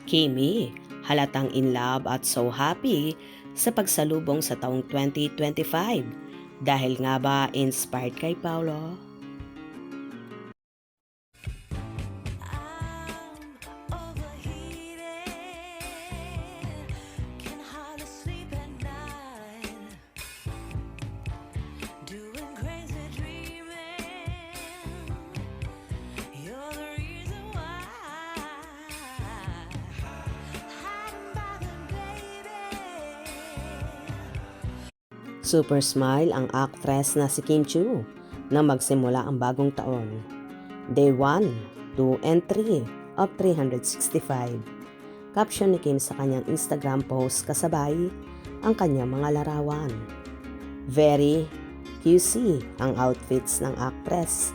Kimi, halatang in love at so happy sa pagsalubong sa taong 2025. Dahil nga ba inspired kay Paolo? Super smile ang actress na si Kim Chiu nang magsimula ang bagong taon. Day 1, 2, and 3 of 365. Caption ni Kim sa kanyang Instagram post kasabay ang kanyang mga larawan. Very QC ang outfits ng actress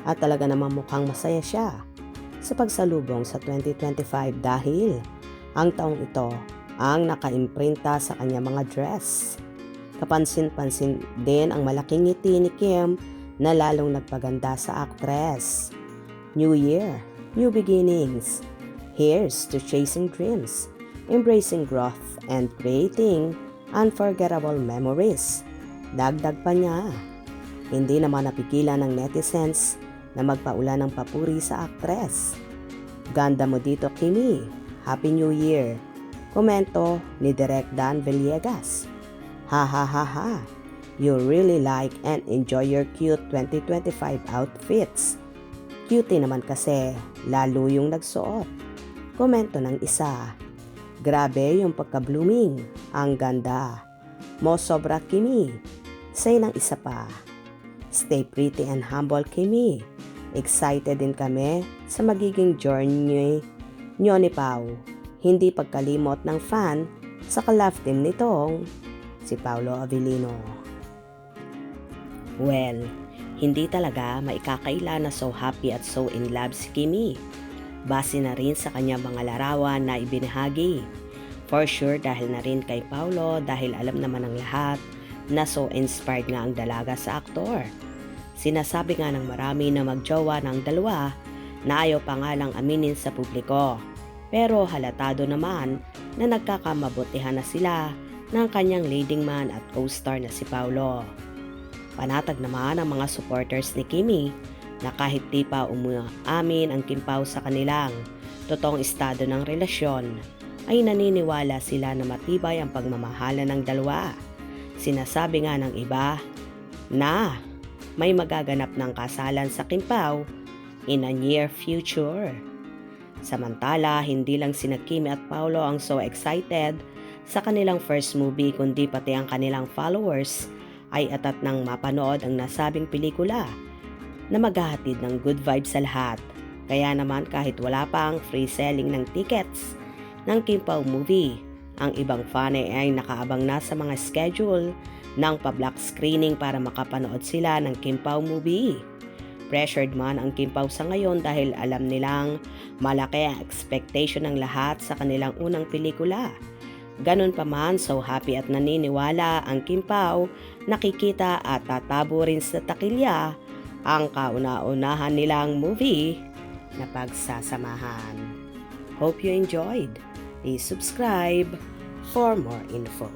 at talaga namang mukhang masaya siya sa pagsalubong sa 2025 dahil ang taong ito ang nakaimprinta sa kanyang mga dress. Kapansin-pansin din ang malaking ngiti ni Kim na lalong nagpaganda sa actress. New Year, new beginnings. Here's to chasing dreams, embracing growth, and creating unforgettable memories. Dagdag pa niya, hindi naman napigilan ng netizens na magpaula ng papuri sa actress. Ganda mo dito, Kimi. Happy New Year. Komento ni Direk Dan Villegas. Ha ha ha ha. You really like and enjoy your cute 2025 outfits. Cutie naman kasi, lalo yung nagsuot. Komento ng isa. Grabe yung pagka-blooming. Ang ganda. Mo sobra, Kimi. Say ng isa pa. Stay pretty and humble, Kimi. Excited din kami sa magiging journey nyo ni Pao. Hindi pagkalimot ng fan sa ka-love team nitong si Paolo Avellino. Well, hindi talaga maikakaila na so happy at so in love si Kimi. Base na rin sa kanyang mga larawan na ibinahagi. For sure dahil na rin kay Paolo dahil alam naman ng lahat na so inspired nga ang dalaga sa aktor. Sinasabi nga ng marami na magjowa ng dalawa na ayaw pa nga lang aminin sa publiko. Pero halatado naman na nagkakamabutihan na sila ng kanyang leading man at co-star na si Paolo. Panatag naman ang mga supporters ni Kimi na kahit di pa umuamin ang Kim Pao sa kanilang totoong estado ng relasyon, ay naniniwala sila na matibay ang pagmamahala ng dalawa. Sinasabi nga ng iba na may magaganap ng kasalan sa Kim Pao in a near future. Samantala, hindi lang sina Kimi at Paolo ang so excited sa kanilang first movie kundi pati ang kanilang followers ay atat nang mapanood ang nasabing pelikula na maghahatid ng good vibes sa lahat. Kaya naman kahit wala pa ang free selling ng tickets ng Kim Pao movie, ang ibang fan ay nakaabang na sa mga schedule ng pa-block screening para makapanood sila ng Kim Pao movie. Pressured man ang Kim Pao sa ngayon dahil alam nilang malaki ang expectation ng lahat sa kanilang unang pelikula. Ganun pa man, so happy at naniniwala ang Kim Pao, nakikita at tatabo rin sa takilya ang kauna-unahan nilang movie na pagsasamahan. Hope you enjoyed. Please subscribe for more info.